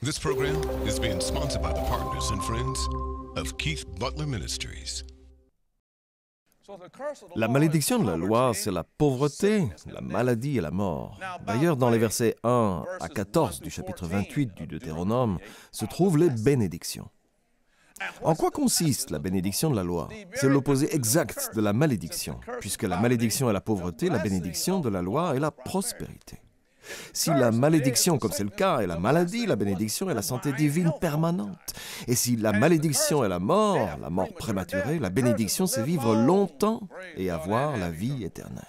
This program is being sponsored by the partners and friends of Keith Butler Ministries. La malédiction de la loi, c'est la pauvreté, la maladie et la mort. D'ailleurs, dans les versets 1 à 14 du chapitre 28 du Deutéronome, se trouvent les bénédictions. En quoi consiste la bénédiction de la loi? C'est l'opposé exact de la malédiction, puisque la malédiction est la pauvreté, la bénédiction de la loi est la prospérité. Si la malédiction, comme c'est le cas, est la maladie, la bénédiction est la santé divine permanente. Et si la malédiction est la mort prématurée, la bénédiction c'est vivre longtemps et avoir la vie éternelle.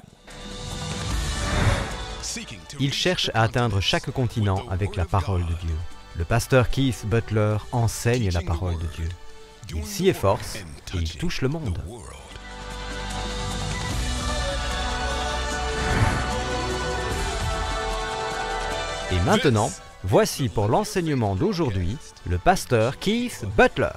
Il cherche à atteindre chaque continent avec la parole de Dieu. Le pasteur Keith Butler enseigne la parole de Dieu. Il s'y efforce et il touche le monde. Et maintenant, voici pour l'enseignement d'aujourd'hui, le pasteur Keith Butler.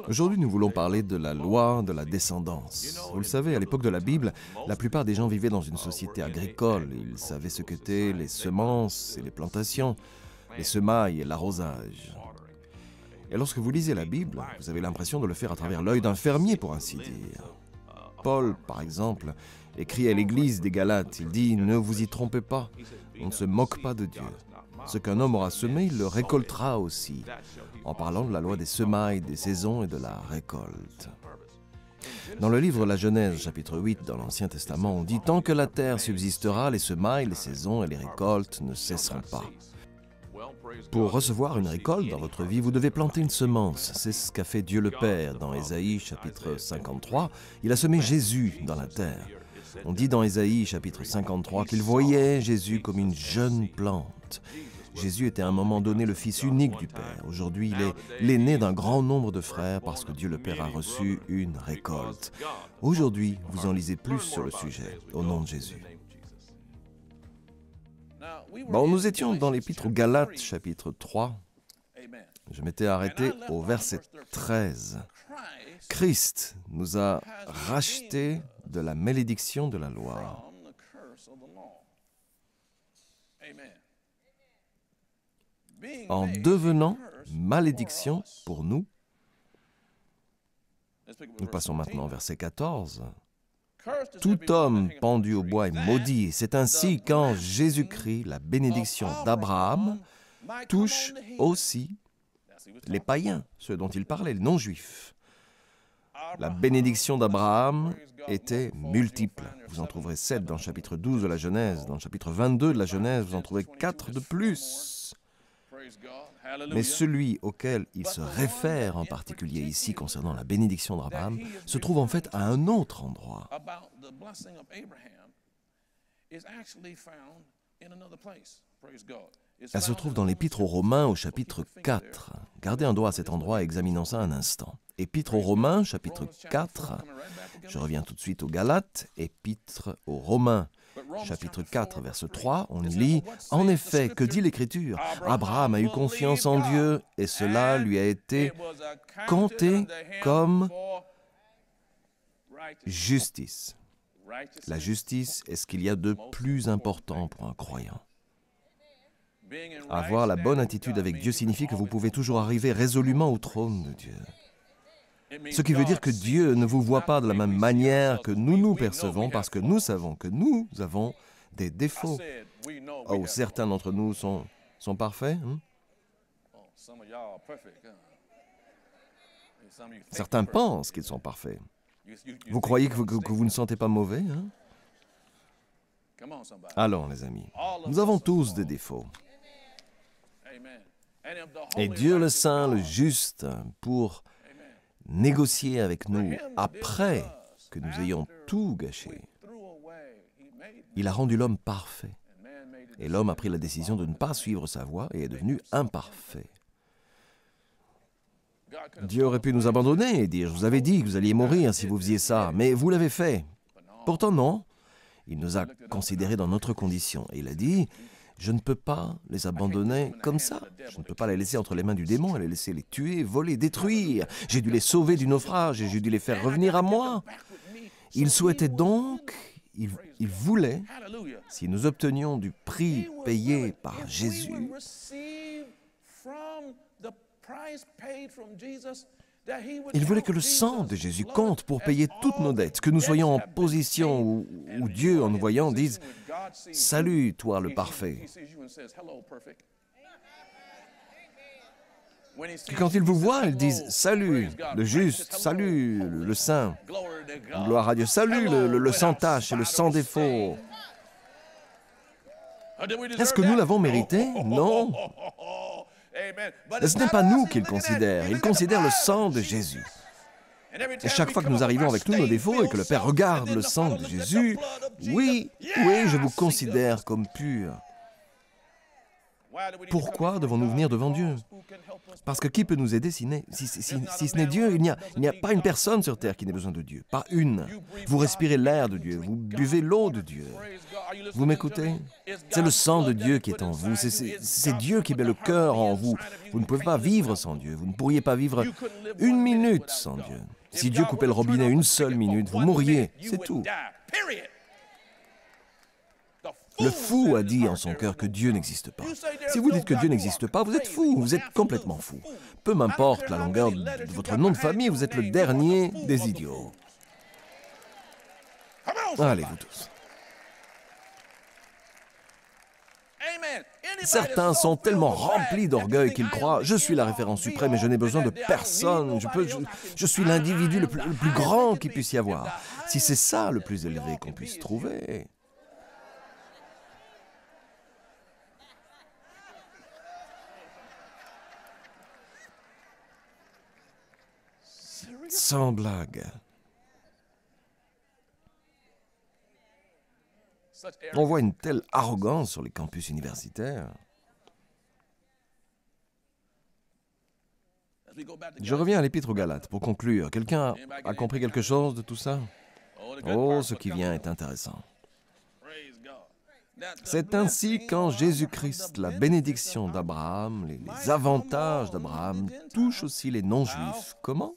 Aujourd'hui, nous voulons parler de la loi de la descendance. Vous le savez, à l'époque de la Bible, la plupart des gens vivaient dans une société agricole. Ils savaient ce qu'étaient les semences et les plantations, les semailles et l'arrosage. Et lorsque vous lisez la Bible, vous avez l'impression de le faire à travers l'œil d'un fermier, pour ainsi dire. Paul, par exemple, écrit à l'église des Galates, il dit « Ne vous y trompez pas, on ne se moque pas de Dieu. Ce qu'un homme aura semé, il le récoltera aussi. » En parlant de la loi des semailles, des saisons et de la récolte. Dans le livre de la Genèse, chapitre 8, dans l'Ancien Testament, on dit « Tant que la terre subsistera, les semailles, les saisons et les récoltes ne cesseront pas. » Pour recevoir une récolte dans votre vie, vous devez planter une semence. C'est ce qu'a fait Dieu le Père dans Ésaïe, chapitre 53. Il a semé Jésus dans la terre. On dit dans Ésaïe, chapitre 53, qu'il voyait Jésus comme une jeune plante. Jésus était à un moment donné le fils unique du Père. Aujourd'hui, il est l'aîné d'un grand nombre de frères parce que Dieu le Père a reçu une récolte. Aujourd'hui, vous en lisez plus sur le sujet, au nom de Jésus. Bon, nous étions dans l'Épître aux Galates, chapitre 3. Je m'étais arrêté au verset 13. Christ nous a rachetés de la malédiction de la loi. En devenant malédiction pour nous. Nous passons maintenant au verset 14. Tout homme pendu au bois est maudit. C'est ainsi qu'en Jésus-Christ, la bénédiction d'Abraham touche aussi les païens, ceux dont il parlait, les non-juifs. La bénédiction d'Abraham était multiple. Vous en trouverez 7 dans le chapitre 12 de la Genèse. Dans le chapitre 22 de la Genèse, vous en trouverez 4 de plus. Mais celui auquel il se réfère en particulier ici concernant la bénédiction d'Abraham se trouve en fait à un autre endroit. Elle se trouve dans l'Épître aux Romains au chapitre 4. Gardez un doigt à cet endroit et examinons ça un instant. Épître aux Romains, chapitre 4. Je reviens tout de suite aux Galates. Épître aux Romains, chapitre 4, verset 3, on y lit « En effet, que dit l'Écriture? Abraham a eu confiance en Dieu et cela lui a été compté comme justice. » La justice est ce qu'il y a de plus important pour un croyant. Avoir la bonne attitude avec Dieu signifie que vous pouvez toujours arriver résolument au trône de Dieu. Ce qui veut dire que Dieu ne vous voit pas de la même manière que nous nous percevons parce que nous savons que nous avons des défauts. Oh, certains d'entre nous sont parfaits. Certains pensent qu'ils sont parfaits. Vous croyez que vous ne sentez pas mauvais? Allons, les amis, nous avons tous des défauts. Et Dieu le Saint, le Juste, pour négocier avec nous après que nous ayons tout gâché, il a rendu l'homme parfait. Et l'homme a pris la décision de ne pas suivre sa voie et est devenu imparfait. Dieu aurait pu nous abandonner et dire « Je vous avais dit que vous alliez mourir si vous faisiez ça, mais vous l'avez fait. » Pourtant non, il nous a considérés dans notre condition. Et il a dit « Je ne peux pas les abandonner comme ça. Je ne peux pas les laisser entre les mains du démon et les laisser les tuer, voler, détruire. J'ai dû les sauver du naufrage et j'ai dû les faire revenir à moi. » Il souhaitait donc il voulait, si nous obtenions du prix payé par Jésus, il voulait que le sang de Jésus compte pour payer toutes nos dettes, que nous soyons en position où Dieu, en nous voyant, dise « Salut, toi le parfait ». Que quand ils vous voient, ils disent « Salut, le juste, salut, le saint, gloire à Dieu, salut, le sans tache et le sans défaut ». Est-ce que nous l'avons mérité? Non. Mais ce n'est pas nous qu'ils considèrent, ils considèrent le sang de Jésus. Et chaque fois que nous arrivons avec tous nos défauts et que le Père regarde le sang de Jésus, oui, je vous considère comme pur. Pourquoi devons-nous venir devant Dieu? Parce que qui peut nous aider si ce n'est Dieu? Il n'y a pas une personne sur terre qui n'ait besoin de Dieu, pas une. Vous respirez l'air de Dieu, vous buvez l'eau de Dieu. Vous m'écoutez? C'est le sang de Dieu qui est en vous, c'est Dieu qui met le cœur en vous. Vous ne pouvez pas vivre sans Dieu, vous ne pourriez pas vivre une minute sans Dieu. Si Dieu coupait le robinet une seule minute, vous mourriez, c'est tout. Le fou a dit en son cœur que Dieu n'existe pas. Si vous dites que Dieu n'existe pas, vous êtes fou, vous êtes complètement fou. Peu m'importe la longueur de votre nom de famille, vous êtes le dernier des idiots. Allez, vous tous. Certains sont tellement remplis d'orgueil qu'ils croient « Je suis la référence suprême et je n'ai besoin de personne. Je suis l'individu le plus grand qu'il puisse y avoir. » Si c'est ça le plus élevé qu'on puisse trouver... Sans blague. On voit une telle arrogance sur les campus universitaires. Je reviens à l'Épître aux Galates pour conclure. Quelqu'un a compris quelque chose de tout ça? Oh, ce qui vient est intéressant. C'est ainsi qu'en Jésus-Christ, la bénédiction d'Abraham, les avantages d'Abraham touchent aussi les non-juifs. Comment?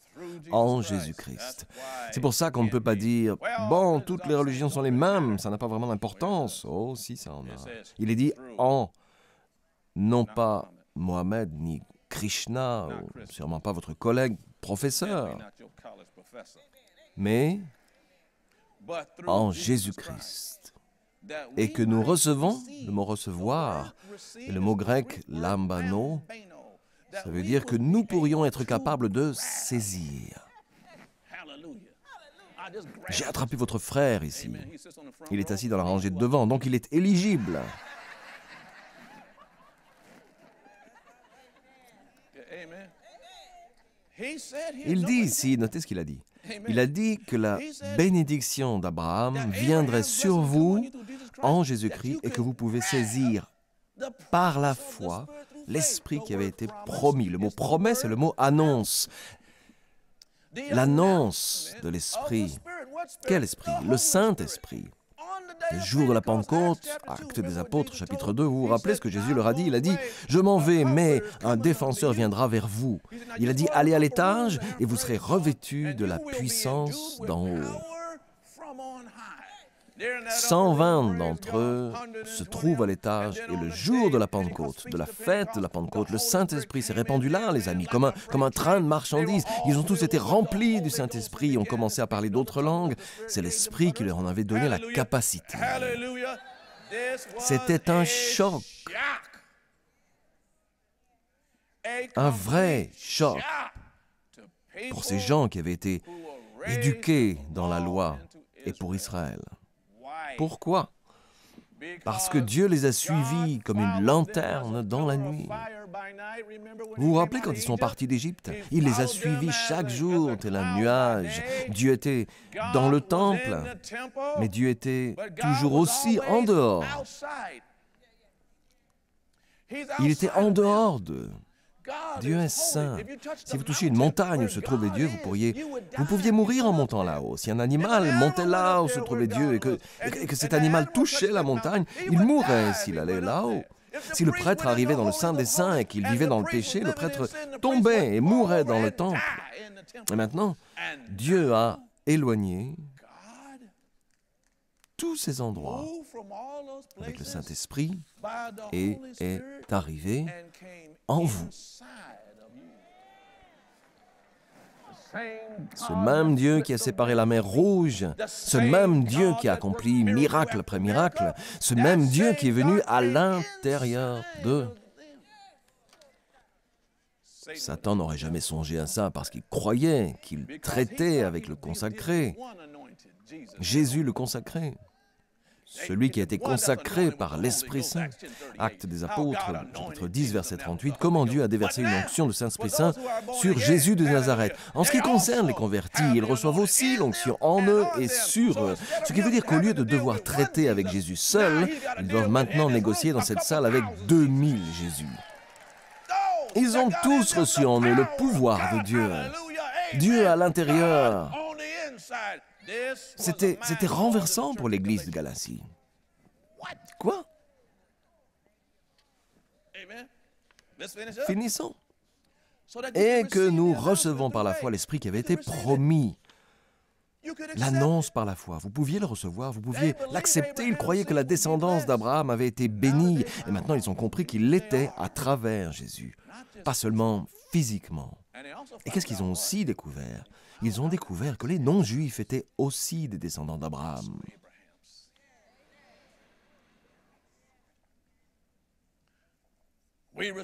En Jésus-Christ. C'est pour ça qu'on ne peut pas dire « Bon, toutes les religions sont les mêmes, ça n'a pas vraiment d'importance. » Oh, si, ça en a. Il est dit « en », non pas Mohamed ni Krishna, ou sûrement pas votre collègue professeur, mais en Jésus-Christ. Et que nous recevons, le mot recevoir, et le mot grec lambano, ça veut dire que nous pourrions être capables de saisir. J'ai attrapé votre frère ici. Il est assis dans la rangée de devant, donc il est éligible. Il dit ici, notez ce qu'il a dit. Il a dit que la bénédiction d'Abraham viendrait sur vous en Jésus-Christ et que vous pouvez saisir par la foi l'esprit qui avait été promis. Le mot promesse, c'est le mot annonce. L'annonce de l'esprit. Quel esprit? Le Saint-Esprit. Le jour de la Pentecôte, Actes des Apôtres, chapitre 2, vous vous rappelez ce que Jésus leur a dit? Il a dit « Je m'en vais, mais un défenseur viendra vers vous. » Il a dit « Allez à l'étage et vous serez revêtus de la puissance d'en haut. » 120 d'entre eux se trouvent à l'étage et le jour de la Pentecôte, de la fête de la Pentecôte, le Saint-Esprit s'est répandu là, les amis, comme un train de marchandises. Ils ont tous été remplis du Saint-Esprit et ont commencé à parler d'autres langues. C'est l'Esprit qui leur en avait donné la capacité. C'était un choc. Un vrai choc pour ces gens qui avaient été éduqués dans la loi et pour Israël. Pourquoi? Parce que Dieu les a suivis comme une lanterne dans la nuit. Vous vous rappelez quand ils sont partis d'Égypte? Il les a suivis chaque jour tel un nuage. Dieu était dans le temple, mais Dieu était toujours aussi en dehors. Il était en dehors d'eux. Dieu est saint. Si vous touchiez une montagne où se trouvait Dieu, vous pouviez mourir en montant là-haut. Si un animal montait là où se trouvait Dieu et que cet animal touchait la montagne, il mourrait s'il allait là-haut. Si le prêtre arrivait dans le Saint des Saints et qu'il vivait dans le péché, le prêtre tombait et mourait dans le temple. Et maintenant, Dieu a éloigné tous ces endroits avec le Saint-Esprit et est arrivé en vous. Ce même Dieu qui a séparé la mer Rouge, ce même Dieu qui a accompli miracle après miracle, ce même Dieu qui est venu à l'intérieur d'eux. Satan n'aurait jamais songé à ça parce qu'il croyait qu'il traitait avec le consacré. Jésus le consacré. Celui qui a été consacré par l'Esprit Saint. Actes des Apôtres, chapitre 10, verset 38, comment Dieu a déversé une onction du Saint-Esprit Saint sur Jésus de Nazareth. En ce qui concerne les convertis, ils reçoivent aussi l'onction en eux et sur eux. Ce qui veut dire qu'au lieu de devoir traiter avec Jésus seul, ils doivent maintenant négocier dans cette salle avec 2000 Jésus. Ils ont tous reçu en eux le pouvoir de Dieu. Dieu à l'intérieur. C'était renversant pour l'église de Galatie. Quoi? Finissons. Et que nous recevons par la foi l'Esprit qui avait été promis. L'annonce par la foi. Vous pouviez le recevoir, vous pouviez l'accepter. Ils croyaient que la descendance d'Abraham avait été bénie. Et maintenant, ils ont compris qu'il l'était à travers Jésus. Pas seulement physiquement. Et qu'est-ce qu'ils ont aussi découvert? Ils ont découvert que les non-juifs étaient aussi des descendants d'Abraham.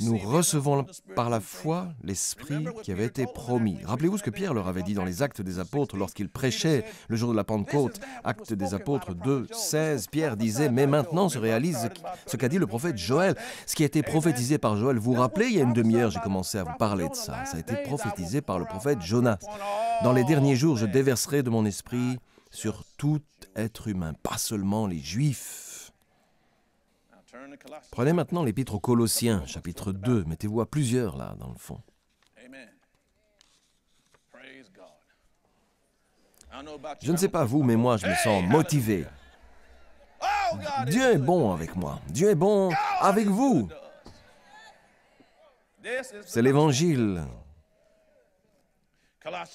Nous recevons par la foi l'Esprit qui avait été promis. Rappelez-vous ce que Pierre leur avait dit dans les Actes des Apôtres lorsqu'il prêchait le jour de la Pentecôte. Actes des Apôtres 2, 16. Pierre disait « Mais maintenant se réalise ce qu'a dit le prophète Joël. Ce qui a été prophétisé par Joël. Vous vous rappelez, il y a une demi-heure, j'ai commencé à vous parler de ça. Ça a été prophétisé par le prophète Jonas. Dans les derniers jours, je déverserai de mon esprit sur tout être humain, pas seulement les Juifs. » Prenez maintenant l'Épître aux Colossiens, chapitre 2. Mettez-vous à plusieurs, là, dans le fond. Je ne sais pas vous, mais moi, je me sens motivé. Dieu est bon avec moi. Dieu est bon avec vous. C'est l'Évangile.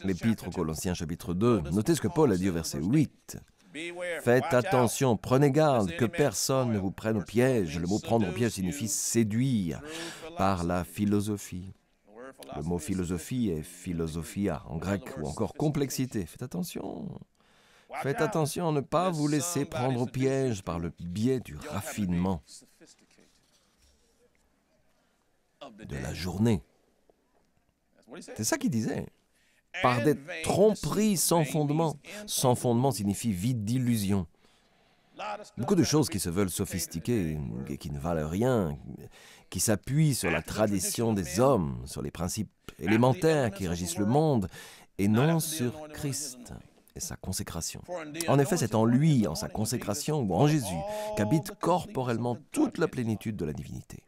L'Épître aux Colossiens, chapitre 2. Notez ce que Paul a dit au verset 8. Faites attention, prenez garde que personne ne vous prenne au piège. Le mot prendre au piège signifie séduire par la philosophie. Le mot philosophie est philosophia en grec ou encore complexité. Faites attention. Faites attention à ne pas vous laisser prendre au piège par le biais du raffinement de la journée. C'est ça qu'il disait. Par des tromperies sans fondement. Sans fondement signifie vide d'illusion. Beaucoup de choses qui se veulent sophistiquées et qui ne valent rien, qui s'appuient sur la tradition des hommes, sur les principes élémentaires qui régissent le monde, et non sur Christ et sa consécration. En effet, c'est en lui, en sa consécration ou en Jésus, qu'habite corporellement toute la plénitude de la divinité.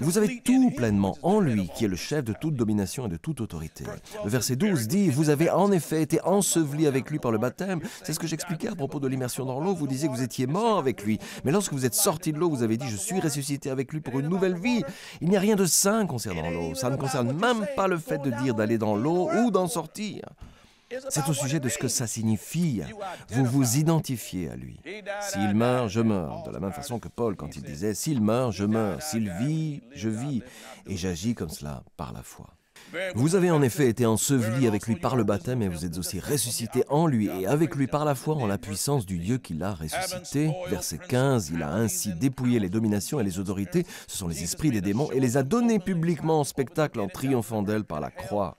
Vous avez tout pleinement en lui, qui est le chef de toute domination et de toute autorité. Le verset 12 dit, « Vous avez en effet été ensevelis avec lui par le baptême. » C'est ce que j'expliquais à propos de l'immersion dans l'eau. Vous disiez que vous étiez mort avec lui. Mais lorsque vous êtes sortis de l'eau, vous avez dit, « Je suis ressuscité avec lui pour une nouvelle vie. » Il n'y a rien de saint concernant l'eau. Ça ne concerne même pas le fait de dire d'aller dans l'eau ou d'en sortir. C'est au sujet de ce que ça signifie. Vous vous identifiez à lui. S'il meurt, je meurs. De la même façon que Paul, quand il disait « S'il meurt, je meurs. S'il vit, je vis. » Et j'agis comme cela par la foi. Vous avez en effet été ensevelis avec lui par le baptême et vous êtes aussi ressuscités en lui et avec lui par la foi en la puissance du Dieu qui l'a ressuscité. Verset 15, il a ainsi dépouillé les dominations et les autorités, ce sont les esprits des démons, et les a donnés publiquement en spectacle en triomphant d'elles par la croix.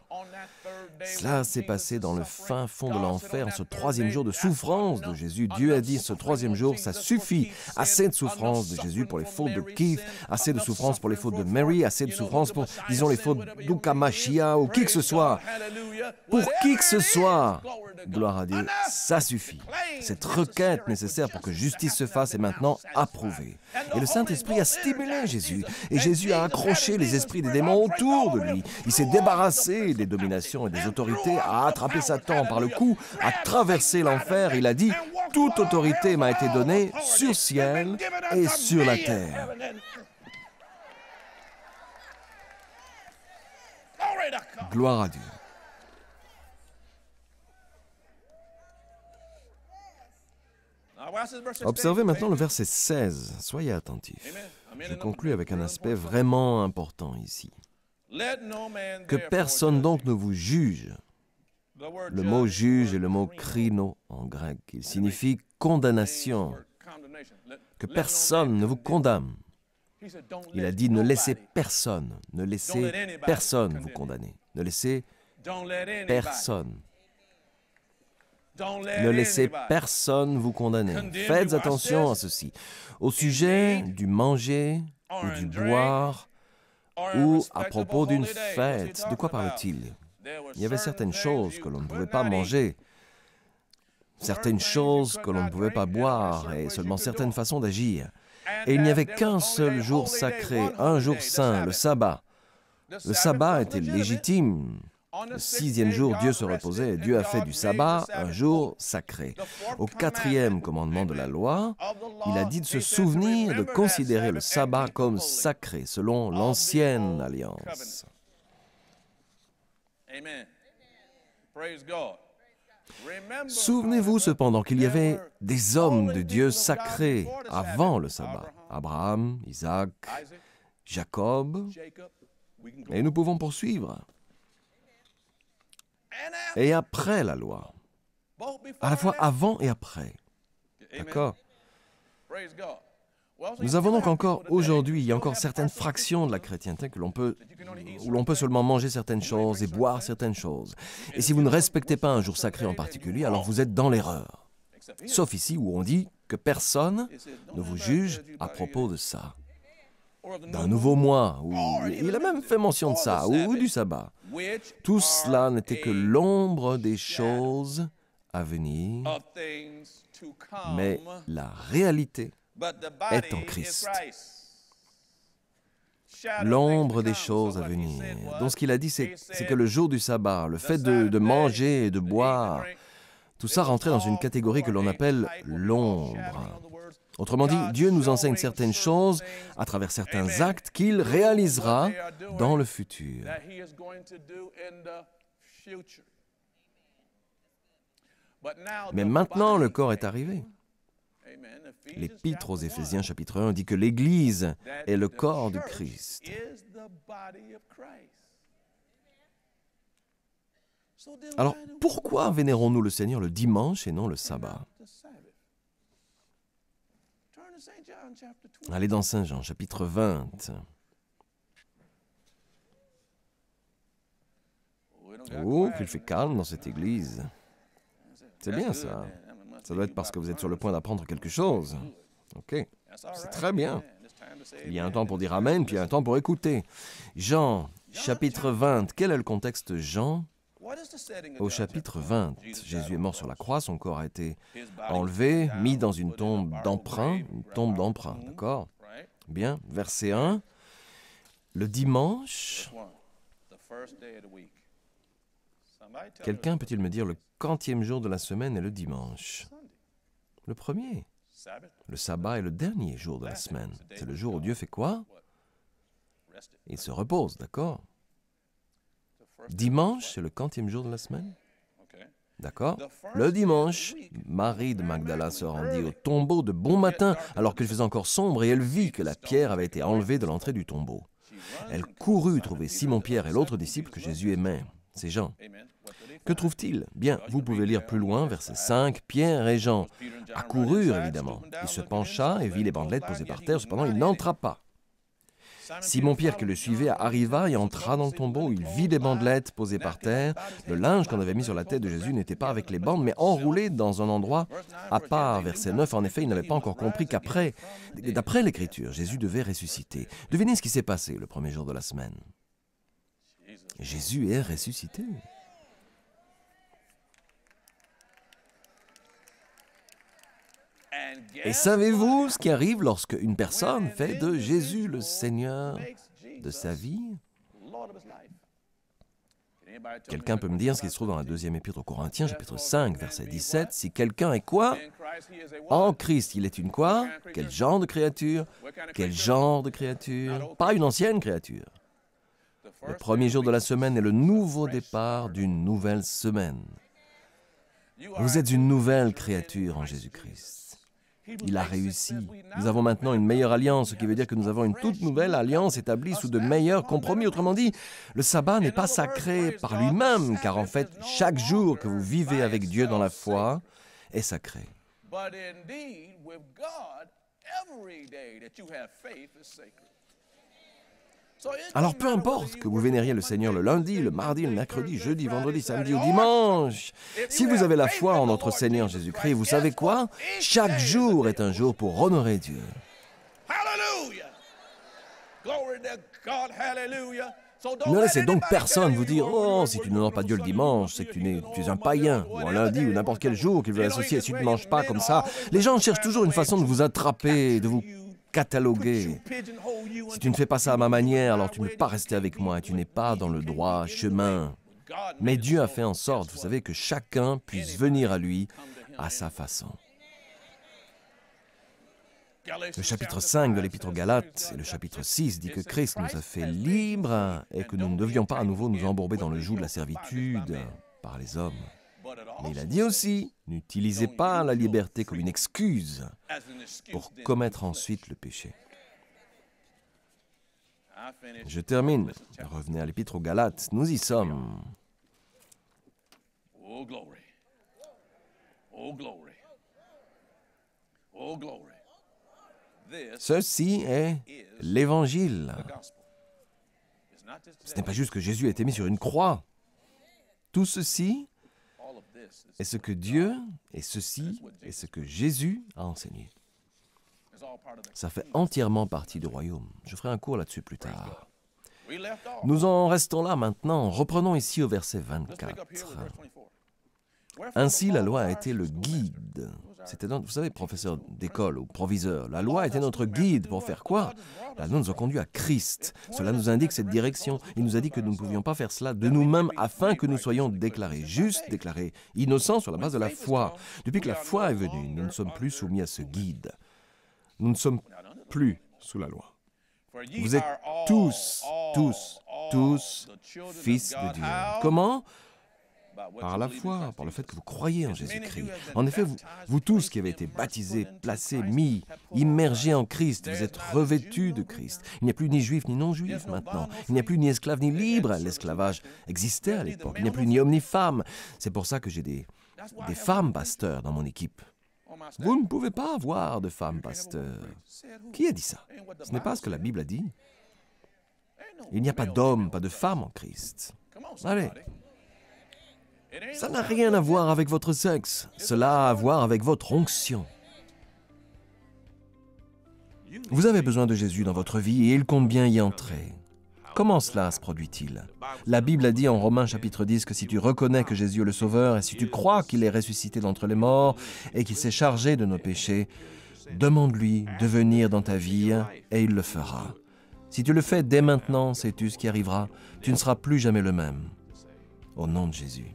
Cela s'est passé dans le fin fond de l'enfer, en ce troisième jour de souffrance de Jésus. Dieu a dit, ce troisième jour, ça suffit. Assez de souffrance de Jésus pour les fautes de Keith, assez de souffrance pour les fautes de Mary, assez de souffrance pour, disons, les fautes d'Ukamashia ou qui que ce soit. Pour qui que ce soit, gloire à Dieu, ça suffit. Cette requête nécessaire pour que justice se fasse est maintenant approuvée. Et le Saint-Esprit a stimulé Jésus. Et Jésus a accroché les esprits des démons autour de lui. Il s'est débarrassé des dominations et des autorités, a attrapé Satan par le cou, a traversé l'enfer. Il a dit, « Toute autorité m'a été donnée sur le ciel et sur la terre. » Gloire à Dieu. Observez maintenant le verset 16. Soyez attentifs. Je conclus avec un aspect vraiment important ici. Que personne donc ne vous juge. Le mot juge est le mot krino en grec. Il signifie condamnation. Que personne ne vous condamne. Il a dit ne laissez personne vous condamner. Ne laissez personne. Ne laissez personne vous condamner. Faites attention à ceci. Au sujet du manger ou du boire ou à propos d'une fête, de quoi parle-t-il? Il y avait certaines choses que l'on ne pouvait pas manger, certaines choses que l'on ne pouvait pas boire et seulement certaines façons d'agir. Et il n'y avait qu'un seul jour sacré, un jour saint, le sabbat. Le sabbat était légitime. Le 6e jour, Dieu se reposait et Dieu a fait du sabbat un jour sacré. Au 4e commandement de la loi, il a dit de se souvenir de considérer le sabbat comme sacré, selon l'ancienne alliance. Souvenez-vous cependant qu'il y avait des hommes de Dieu sacrés avant le sabbat. Abraham, Isaac, Jacob, et nous pouvons poursuivre. Et après la loi, à la fois avant et après. D'accord? Nous avons donc encore aujourd'hui, il y a encore certaines fractions de la chrétienté où l'on peut seulement manger certaines choses et boire certaines choses. Et si vous ne respectez pas un jour sacré en particulier, alors vous êtes dans l'erreur. Sauf ici où on dit que personne ne vous juge à propos de ça. D'un nouveau mois, où il a même fait mention de ça, ou du sabbat. Tout cela n'était que l'ombre des choses à venir, mais la réalité est en Christ. L'ombre des choses à venir. Donc ce qu'il a dit, c'est que le jour du sabbat, le fait de manger et de boire, tout ça rentrait dans une catégorie que l'on appelle l'ombre. Autrement dit, Dieu nous enseigne certaines choses à travers certains actes qu'il réalisera dans le futur. Mais maintenant, le corps est arrivé. L'Épître aux Éphésiens, chapitre 1, dit que l'Église est le corps du Christ. Alors, pourquoi vénérons-nous le Seigneur le dimanche et non le sabbat? Allez dans Saint Jean, chapitre 20. Oh, qu'il fait calme dans cette église. C'est bien ça. Ça doit être parce que vous êtes sur le point d'apprendre quelque chose. Ok, c'est très bien. Il y a un temps pour dire Amen, puis il y a un temps pour écouter. Jean, chapitre 20. Quel est le contexte, Jean? Au chapitre 20, Jésus est mort sur la croix, son corps a été enlevé, mis dans une tombe d'emprunt, d'accord? Bien, verset 1. Le dimanche, quelqu'un peut-il me dire le quantième jour de la semaine est le dimanche? Le premier. Le sabbat est le dernier jour de la semaine. C'est le jour où Dieu fait quoi? Il se repose, d'accord? Dimanche, c'est le quantième jour de la semaine? D'accord? Le dimanche, Marie de Magdala se rendit au tombeau de bon matin, alors qu'il faisait encore sombre, et elle vit que la pierre avait été enlevée de l'entrée du tombeau. Elle courut trouver Simon-Pierre et l'autre disciple que Jésus aimait. C'est Jean. Que trouve-t-il? Bien, vous pouvez lire plus loin, verset 5, Pierre et Jean accoururent, évidemment. Il se pencha et vit les bandelettes posées par terre, cependant il n'entra pas. Simon-Pierre qui le suivait arriva et entra dans le tombeau. Il vit des bandelettes posées par terre. Le linge qu'on avait mis sur la tête de Jésus n'était pas avec les bandes, mais enroulé dans un endroit à part. Verset 9, en effet, il n'avait pas encore compris qu'après, d'après l'Écriture, Jésus devait ressusciter. Devinez ce qui s'est passé le premier jour de la semaine. Jésus est ressuscité. Et savez-vous ce qui arrive lorsque une personne fait de Jésus le Seigneur de sa vie? Quelqu'un peut me dire ce qui se trouve dans la deuxième épître aux Corinthiens, chapitre 5, verset 17. Si quelqu'un est quoi? En Christ, il est une quoi? Quel genre de créature? Quel genre de créature? Pas une ancienne créature. Le premier jour de la semaine est le nouveau départ d'une nouvelle semaine. Vous êtes une nouvelle créature en Jésus-Christ. Il a réussi. Nous avons maintenant une meilleure alliance, ce qui veut dire que nous avons une toute nouvelle alliance établie sous de meilleurs compromis. Autrement dit, le sabbat n'est pas sacré par lui-même, car en fait, chaque jour que vous vivez avec Dieu dans la foi est sacré. Alors peu importe que vous vénériez le Seigneur le lundi, le mardi, le mercredi, jeudi, vendredi, samedi ou dimanche, si vous avez la foi en notre Seigneur Jésus-Christ, vous savez quoi? Chaque jour est un jour pour honorer Dieu. Ne laissez donc personne vous dire « Oh, si tu n'honores pas Dieu le dimanche, c'est que tu es un païen. » ou un lundi ou n'importe quel jour qu'il veut associer. Si tu ne manges pas comme ça, les gens cherchent toujours une façon de vous attraper, de vous cataloguer. Si tu ne fais pas ça à ma manière, alors tu ne peux pas rester avec moi et tu n'es pas dans le droit chemin. Mais Dieu a fait en sorte, vous savez, que chacun puisse venir à lui à sa façon. Le chapitre 5 de l'Épître aux Galates et le chapitre 6 dit que Christ nous a fait libres et que nous ne devions pas à nouveau nous embourber dans le joug de la servitude par les hommes. Mais il a dit aussi, n'utilisez pas la liberté comme une excuse pour commettre ensuite le péché. Je termine. Revenez à l'Épître aux Galates, nous y sommes. Oh glory. Oh glory. Oh glory. Ceci est l'Évangile. Ce n'est pas juste que Jésus a été mis sur une croix. Tout ceci est ce que Dieu et ceci est ce que Jésus a enseigné. Ça fait entièrement partie du royaume. Je ferai un cours là-dessus plus tard. Nous en restons là maintenant. Reprenons ici au verset 24. Ainsi, la loi a été le guide. C'était vous savez, professeur d'école ou proviseur, la loi était notre guide pour faire quoi? La loi nous a conduits à Christ. Cela nous indique cette direction. Il nous a dit que nous ne pouvions pas faire cela de nous-mêmes afin que nous soyons déclarés justes, déclarés innocents sur la base de la foi. Depuis que la foi est venue, nous ne sommes plus soumis à ce guide. Nous ne sommes plus sous la loi. Vous êtes tous fils de Dieu. Comment? Par la foi, par le fait que vous croyez en Jésus-Christ. En effet, vous tous qui avez été baptisés, placés, mis, immergés en Christ, vous êtes revêtus de Christ. Il n'y a plus ni juif ni non-juif maintenant. Il n'y a plus ni esclave ni libre. L'esclavage existait à l'époque. Il n'y a plus ni homme ni femme. C'est pour ça que j'ai des femmes pasteurs dans mon équipe. Vous ne pouvez pas avoir de femmes pasteurs. Qui a dit ça? Ce n'est pas ce que la Bible a dit. Il n'y a pas d'homme, pas de femme en Christ. Allez. Ça n'a rien à voir avec votre sexe. Cela a à voir avec votre onction. Vous avez besoin de Jésus dans votre vie et il compte bien y entrer. Comment cela se produit-il? La Bible a dit en Romains chapitre 10 que si tu reconnais que Jésus est le Sauveur et si tu crois qu'il est ressuscité d'entre les morts et qu'il s'est chargé de nos péchés, demande-lui de venir dans ta vie et il le fera. Si tu le fais dès maintenant, sais-tu ce qui arrivera? Tu ne seras plus jamais le même. Au nom de Jésus.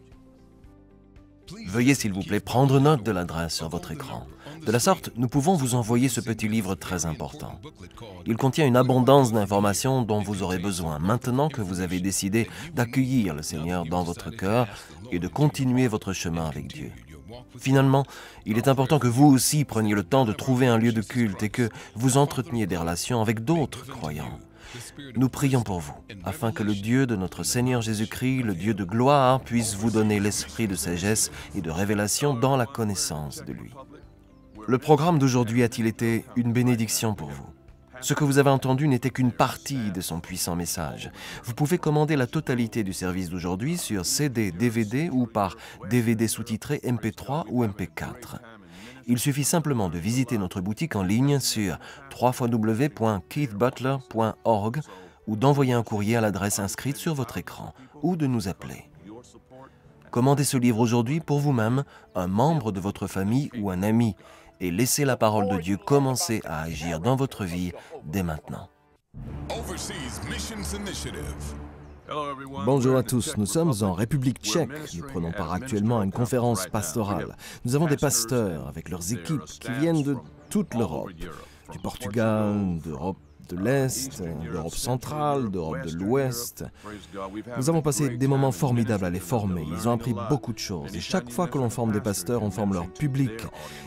Veuillez s'il vous plaît prendre note de l'adresse sur votre écran. De la sorte, nous pouvons vous envoyer ce petit livre très important. Il contient une abondance d'informations dont vous aurez besoin maintenant que vous avez décidé d'accueillir le Seigneur dans votre cœur et de continuer votre chemin avec Dieu. Finalement, il est important que vous aussi preniez le temps de trouver un lieu de culte et que vous entreteniez des relations avec d'autres croyants. Nous prions pour vous, afin que le Dieu de notre Seigneur Jésus-Christ, le Dieu de gloire, puisse vous donner l'esprit de sagesse et de révélation dans la connaissance de lui. Le programme d'aujourd'hui a-t-il été une bénédiction pour vous? Ce que vous avez entendu n'était qu'une partie de son puissant message. Vous pouvez commander la totalité du service d'aujourd'hui sur CD, DVD ou par DVD sous-titré MP3 ou MP4. Il suffit simplement de visiter notre boutique en ligne sur www.keithbutler.org ou d'envoyer un courrier à l'adresse inscrite sur votre écran ou de nous appeler. Commandez ce livre aujourd'hui pour vous-même, un membre de votre famille ou un ami et laissez la parole de Dieu commencer à agir dans votre vie dès maintenant. Bonjour à tous, nous sommes en République tchèque. Nous prenons part actuellement à une conférence pastorale. Nous avons des pasteurs avec leurs équipes qui viennent de toute l'Europe, du Portugal, d'Europe de l'Est, d'Europe centrale, d'Europe de l'Ouest. Nous avons passé des moments formidables à les former. Ils ont appris beaucoup de choses. Et chaque fois que l'on forme des pasteurs, on forme leur public.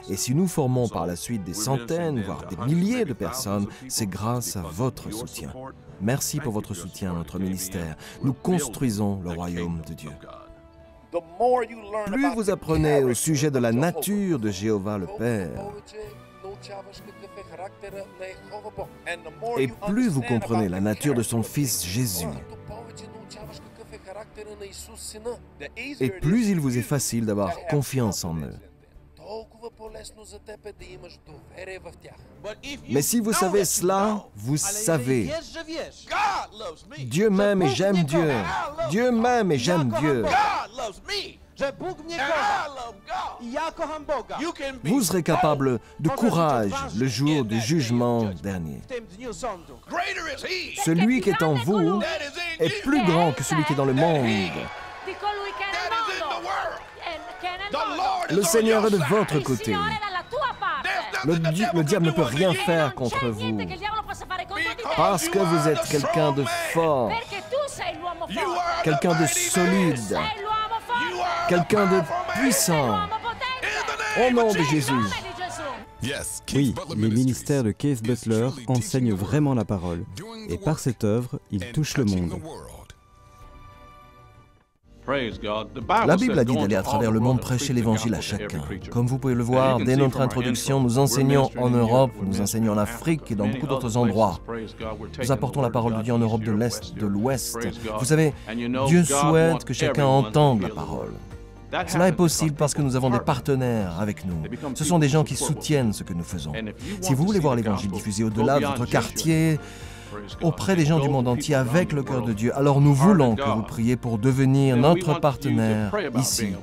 Et si nous formons par la suite des centaines, voire des milliers de personnes, c'est grâce à votre soutien. Merci pour votre soutien à notre ministère. Nous construisons le royaume de Dieu. Plus vous apprenez au sujet de la nature de Jéhovah le Père, et plus vous comprenez la nature de son Fils Jésus, et plus il vous est facile d'avoir confiance en eux. Mais si vous savez cela, vous savez. Dieu m'aime et j'aime Dieu. Dieu m'aime et j'aime Dieu. Vous serez capable de courage le jour du jugement dernier. Celui qui est en vous est plus grand que celui qui est dans le monde. Le Seigneur est de votre côté. Le diable ne peut rien faire contre vous. Parce que vous êtes quelqu'un de fort, quelqu'un de solide, quelqu'un de puissant. Au nom de Jésus. Oui, les ministères de Keith Butler enseignent vraiment la parole. Et par cette œuvre, ils touchent le monde. La Bible a dit d'aller à travers le monde prêcher l'Évangile à chacun. Comme vous pouvez le voir, dès notre introduction, nous enseignons en Europe, nous enseignons en Afrique et dans beaucoup d'autres endroits. Nous apportons la parole de Dieu en Europe de l'Est, de l'Ouest. Vous savez, Dieu souhaite que chacun entende la parole. Cela est possible parce que nous avons des partenaires avec nous. Ce sont des gens qui soutiennent ce que nous faisons. Si vous voulez voir l'Évangile diffusé au-delà de votre quartier, auprès des gens du monde entier avec le cœur de Dieu, alors nous voulons que vous priez pour devenir notre partenaire ici,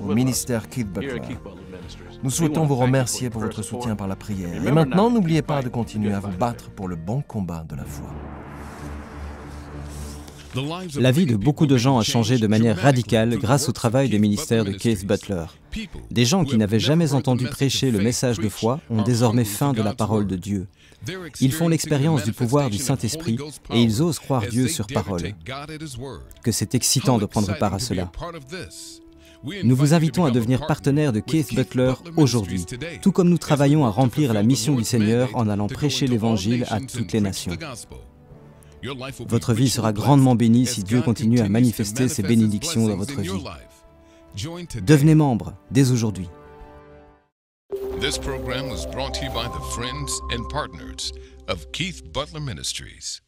au ministère Keith Butler. Nous souhaitons vous remercier pour votre soutien par la prière. Et maintenant, n'oubliez pas de continuer à vous battre pour le bon combat de la foi. La vie de beaucoup de gens a changé de manière radicale grâce au travail du ministère de Keith Butler. Des gens qui n'avaient jamais entendu prêcher le message de foi ont désormais faim de la parole de Dieu. Ils font l'expérience du pouvoir du Saint-Esprit et ils osent croire Dieu sur parole. Que c'est excitant de prendre part à cela. Nous vous invitons à devenir partenaire de Keith Butler aujourd'hui, tout comme nous travaillons à remplir la mission du Seigneur en allant prêcher l'Évangile à toutes les nations. Votre vie sera grandement bénie si Dieu continue à manifester ses bénédictions dans votre vie. Devenez membre dès aujourd'hui. This program was brought to you by the friends and partners of Keith Butler Ministries.